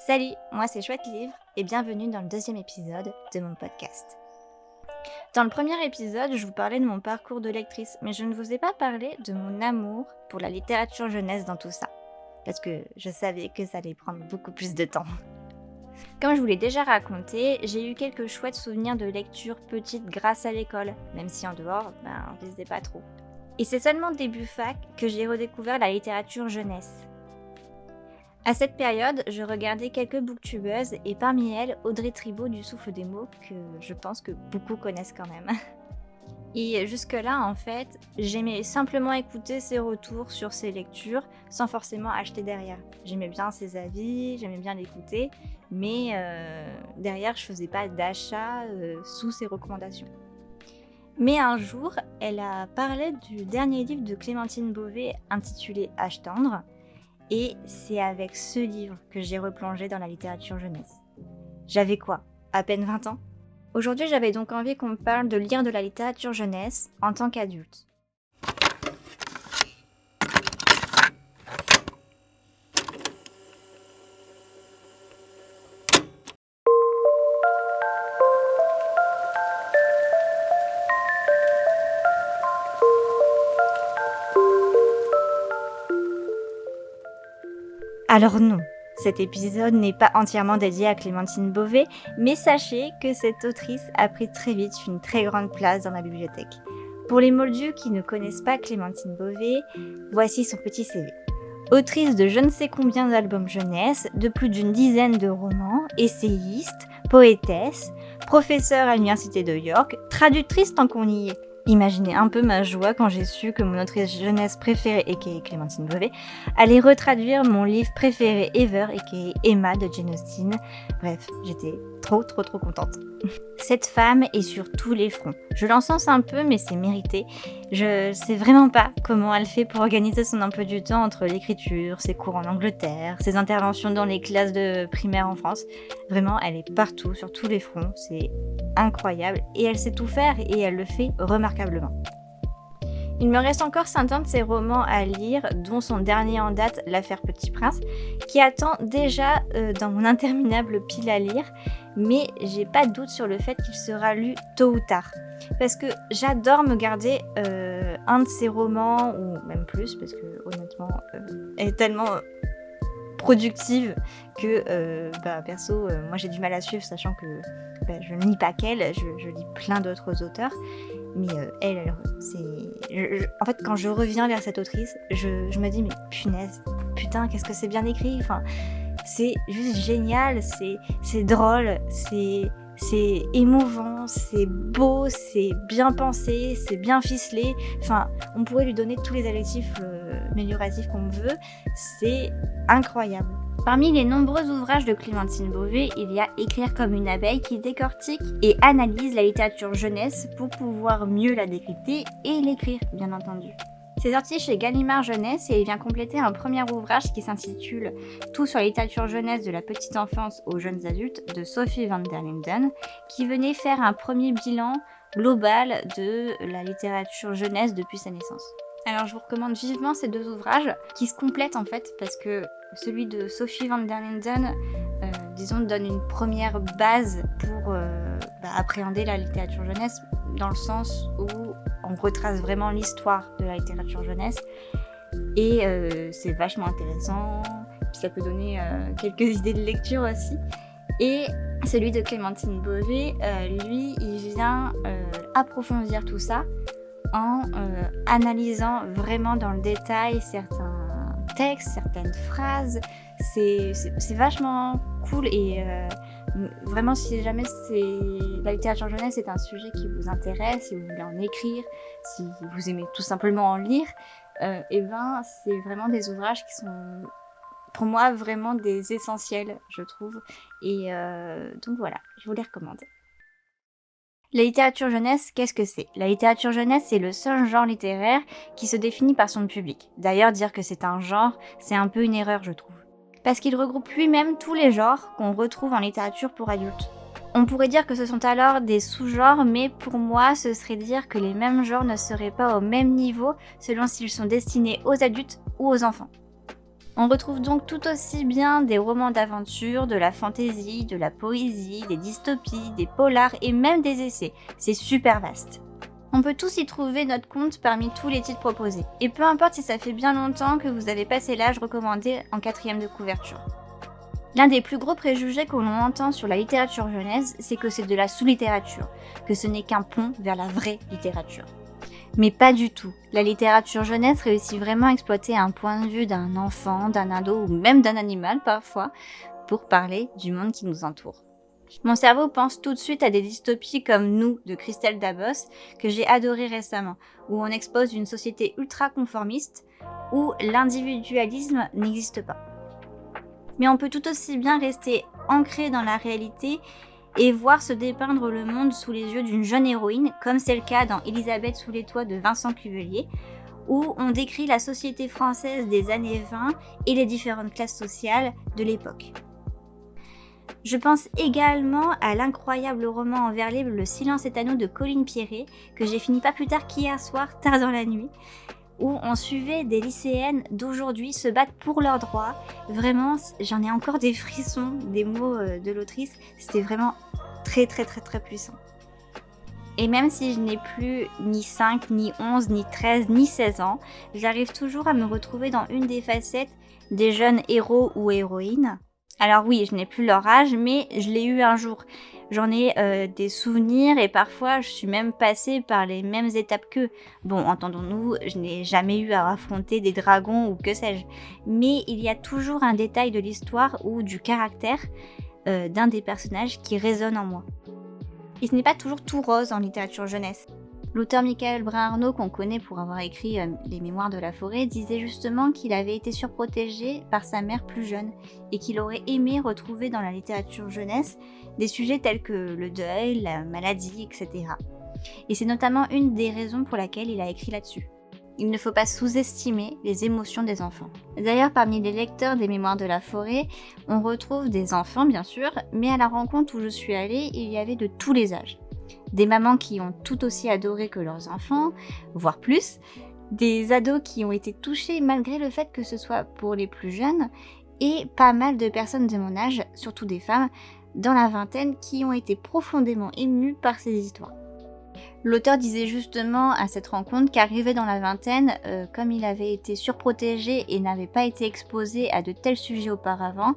Salut, moi c'est Chouette Livre et bienvenue dans le deuxième épisode de mon podcast. Dans le premier épisode, je vous parlais de mon parcours de lectrice, mais je ne vous ai pas parlé de mon amour pour la littérature jeunesse dans tout ça, parce que je savais que ça allait prendre beaucoup plus de temps. Comme je vous l'ai déjà raconté, j'ai eu quelques chouettes souvenirs de lecture petite grâce à l'école, même si en dehors, je lisais pas trop. Et c'est seulement début fac que j'ai redécouvert la littérature jeunesse. À cette période, je regardais quelques booktubeuses et parmi elles, Audrey Tribaud du Souffle des mots, que je pense que beaucoup connaissent quand même. Et jusque-là, en fait, j'aimais simplement écouter ses retours sur ses lectures sans forcément acheter derrière. J'aimais bien ses avis, j'aimais bien l'écouter, mais derrière, je faisais pas d'achat sous ses recommandations. Mais un jour, elle a parlé du dernier livre de Clémentine Beauvais intitulé Âge tendre. Et c'est avec ce livre que j'ai replongé dans la littérature jeunesse. J'avais quoi ? À peine 20 ans ? Aujourd'hui, j'avais donc envie qu'on me parle de lire de la littérature jeunesse en tant qu'adulte. Alors non, cet épisode n'est pas entièrement dédié à Clémentine Beauvais, mais sachez que cette autrice a pris très vite une très grande place dans ma bibliothèque. Pour les moldus qui ne connaissent pas Clémentine Beauvais, voici son petit CV. Autrice de je ne sais combien d'albums jeunesse, de plus d'une dizaine de romans, essayiste, poétesse, professeure à l'université de York, traductrice tant qu'on y est. Imaginez un peu ma joie quand j'ai su que mon autrice jeunesse préférée, aka Clémentine Beauvais, allait retraduire mon livre préféré ever, aka Emma de Jane Austen. Bref, j'étais trop contente. Cette femme est sur tous les fronts. Je l'encense un peu, mais c'est mérité. Je sais vraiment pas comment elle fait pour organiser son emploi du temps entre l'écriture, ses cours en Angleterre, ses interventions dans les classes de primaire en France. Vraiment, elle est partout, sur tous les fronts. C'est incroyable. Et elle sait tout faire et elle le fait remarquablement. Il me reste encore 50 de ses romans à lire, dont son dernier en date, L'affaire Petit Prince, qui attend déjà dans mon interminable pile à lire, mais j'ai pas de doute sur le fait qu'il sera lu tôt ou tard. Parce que j'adore me garder un de ses romans, ou même plus, parce que honnêtement, elle est tellement productive que perso, moi j'ai du mal à suivre, sachant que je ne lis pas qu'elle, je lis plein d'autres auteurs. Mais elle c'est... En fait, quand je reviens vers cette autrice, je me dis, mais punaise, putain, qu'est-ce que c'est bien écrit. Enfin, c'est juste génial, c'est drôle, c'est émouvant, c'est beau, c'est bien pensé, c'est bien ficelé. Enfin, on pourrait lui donner tous les adjectifs amélioratifs qu'on veut. C'est incroyable. Parmi les nombreux ouvrages de Clémentine Beauvais, il y a Écrire comme une abeille qui décortique et analyse la littérature jeunesse pour pouvoir mieux la décrypter et l'écrire, bien entendu. C'est sorti chez Gallimard Jeunesse et il vient compléter un premier ouvrage qui s'intitule Tout sur la littérature jeunesse de la petite enfance aux jeunes adultes de Sophie van der Linden, qui venait faire un premier bilan global de la littérature jeunesse depuis sa naissance. Alors je vous recommande vivement ces deux ouvrages qui se complètent en fait parce que celui de Sophie van der Linden, donne une première base pour appréhender la littérature jeunesse dans le sens où on retrace vraiment l'histoire de la littérature jeunesse et c'est vachement intéressant, puis ça peut donner quelques idées de lecture aussi. Et celui de Clémentine Beauvais, lui, il vient approfondir tout ça en analysant vraiment dans le détail certains textes, certaines phrases. C'est vachement cool et vraiment si jamais la littérature jeunesse est un sujet qui vous intéresse, si vous voulez en écrire, si vous aimez tout simplement en lire, c'est vraiment des ouvrages qui sont pour moi vraiment des essentiels, je trouve. Et donc voilà, je vous les recommande. La littérature jeunesse, qu'est-ce que c'est ? La littérature jeunesse, c'est le seul genre littéraire qui se définit par son public. D'ailleurs, dire que c'est un genre, c'est un peu une erreur, je trouve. Parce qu'il regroupe lui-même tous les genres qu'on retrouve en littérature pour adultes. On pourrait dire que ce sont alors des sous-genres, mais pour moi, ce serait dire que les mêmes genres ne seraient pas au même niveau selon s'ils sont destinés aux adultes ou aux enfants. On retrouve donc tout aussi bien des romans d'aventure, de la fantaisie, de la poésie, des dystopies, des polars et même des essais. C'est super vaste. On peut tous y trouver notre compte parmi tous les titres proposés. Et peu importe si ça fait bien longtemps que vous avez passé l'âge recommandé en 4e de couverture. L'un des plus gros préjugés que l'on entend sur la littérature jeunesse, c'est que c'est de la sous-littérature, que ce n'est qu'un pont vers la vraie littérature. Mais pas du tout. La littérature jeunesse réussit vraiment à exploiter un point de vue d'un enfant, d'un ado ou même d'un animal parfois, pour parler du monde qui nous entoure. Mon cerveau pense tout de suite à des dystopies comme Nous de Christelle Dabos, que j'ai adoré récemment, où on expose une société ultra conformiste, où l'individualisme n'existe pas. Mais on peut tout aussi bien rester ancré dans la réalité et voir se dépeindre le monde sous les yeux d'une jeune héroïne, comme c'est le cas dans Élisabeth sous les toits de Vincent Cuvelier, où on décrit la société française des années 20 et les différentes classes sociales de l'époque. Je pense également à l'incroyable roman en vers libre Le silence est anneau de Colline Pierret, que j'ai fini pas plus tard qu'hier soir, tard dans la nuit, où on suivait des lycéennes d'aujourd'hui se battre pour leurs droits. Vraiment, j'en ai encore des frissons des mots de l'autrice, c'était vraiment très très très très puissant. Et même si je n'ai plus ni 5, ni 11, ni 13, ni 16 ans, j'arrive toujours à me retrouver dans une des facettes des jeunes héros ou héroïnes. Alors oui, je n'ai plus leur âge, mais je l'ai eu un jour. J'en ai des souvenirs et parfois je suis même passée par les mêmes étapes qu'eux. Bon, entendons-nous, je n'ai jamais eu à affronter des dragons ou que sais-je. Mais il y a toujours un détail de l'histoire ou du caractère d'un des personnages qui résonne en moi. Et ce n'est pas toujours tout rose en littérature jeunesse. L'auteur Michael Brun-Arnaud, qu'on connaît pour avoir écrit Les Mémoires de la forêt, disait justement qu'il avait été surprotégé par sa mère plus jeune et qu'il aurait aimé retrouver dans la littérature jeunesse des sujets tels que le deuil, la maladie, etc. Et c'est notamment une des raisons pour laquelle il a écrit là-dessus. Il ne faut pas sous-estimer les émotions des enfants. D'ailleurs, parmi les lecteurs des Mémoires de la forêt, on retrouve des enfants bien sûr, mais à la rencontre où je suis allée, il y avait de tous les âges. Des mamans qui ont tout aussi adoré que leurs enfants, voire plus, des ados qui ont été touchés malgré le fait que ce soit pour les plus jeunes, et pas mal de personnes de mon âge, surtout des femmes, dans la vingtaine, qui ont été profondément émues par ces histoires. L'auteur disait justement à cette rencontre qu'arrivé dans la vingtaine, comme il avait été surprotégé et n'avait pas été exposé à de tels sujets auparavant,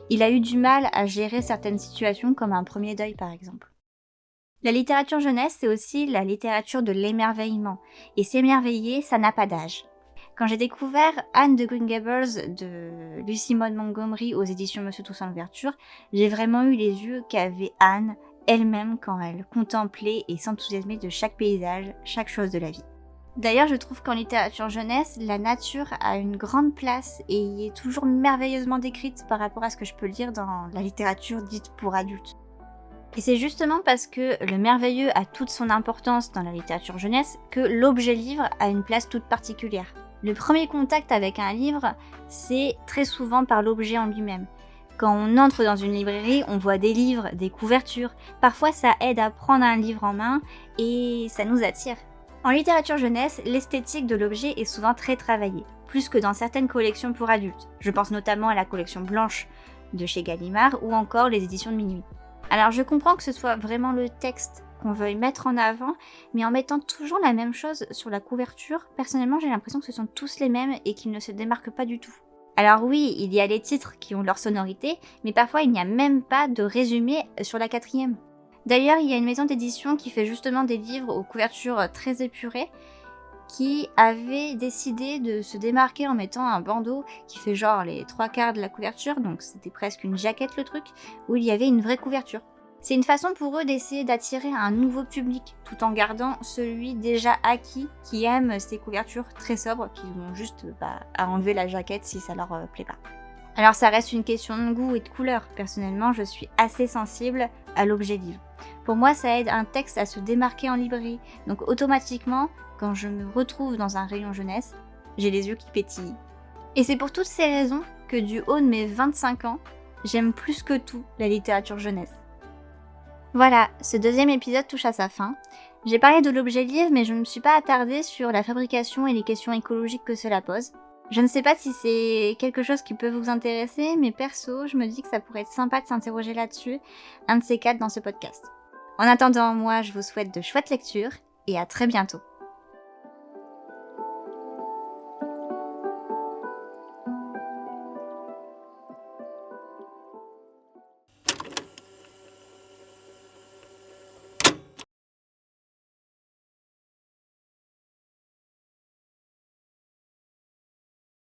il a eu du mal à gérer certaines situations comme un premier deuil par exemple. La littérature jeunesse, c'est aussi la littérature de l'émerveillement. Et s'émerveiller, ça n'a pas d'âge. Quand j'ai découvert Anne de Green Gables de Lucy Maud Montgomery aux éditions Monsieur Toussaint Louverture, j'ai vraiment eu les yeux qu'avait Anne elle-même quand elle contemplait et s'enthousiasmait de chaque paysage, chaque chose de la vie. D'ailleurs, je trouve qu'en littérature jeunesse, la nature a une grande place et y est toujours merveilleusement décrite par rapport à ce que je peux lire dans la littérature dite pour adultes. Et c'est justement parce que le merveilleux a toute son importance dans la littérature jeunesse que l'objet livre a une place toute particulière. Le premier contact avec un livre, c'est très souvent par l'objet en lui-même. Quand on entre dans une librairie, on voit des livres, des couvertures. Parfois, ça aide à prendre un livre en main et ça nous attire. En littérature jeunesse, l'esthétique de l'objet est souvent très travaillée, plus que dans certaines collections pour adultes. Je pense notamment à la collection blanche de chez Gallimard ou encore les éditions de Minuit. Alors je comprends que ce soit vraiment le texte qu'on veuille mettre en avant, mais en mettant toujours la même chose sur la couverture, personnellement j'ai l'impression que ce sont tous les mêmes et qu'ils ne se démarquent pas du tout. Alors oui, il y a les titres qui ont leur sonorité, mais parfois il n'y a même pas de résumé sur la 4e. D'ailleurs, il y a une maison d'édition qui fait justement des livres aux couvertures très épurées, qui avait décidé de se démarquer en mettant un bandeau qui fait genre les 3/4 de la couverture, donc c'était presque une jaquette le truc, où il y avait une vraie couverture. C'est une façon pour eux d'essayer d'attirer un nouveau public, tout en gardant celui déjà acquis qui aime ces couvertures très sobres, qui vont juste à enlever la jaquette si ça leur plaît pas. Alors ça reste une question de goût et de couleur. Personnellement, je suis assez sensible à l'objet livre. Pour moi, ça aide un texte à se démarquer en librairie, donc automatiquement, quand je me retrouve dans un rayon jeunesse, j'ai les yeux qui pétillent. Et c'est pour toutes ces raisons que du haut de mes 25 ans, j'aime plus que tout la littérature jeunesse. Voilà, ce 2e épisode touche à sa fin. J'ai parlé de l'objet livre, mais je ne me suis pas attardée sur la fabrication et les questions écologiques que cela pose. Je ne sais pas si c'est quelque chose qui peut vous intéresser, mais perso, je me dis que ça pourrait être sympa de s'interroger là-dessus, un de ces quatre dans ce podcast. En attendant, moi, je vous souhaite de chouettes lectures et à très bientôt.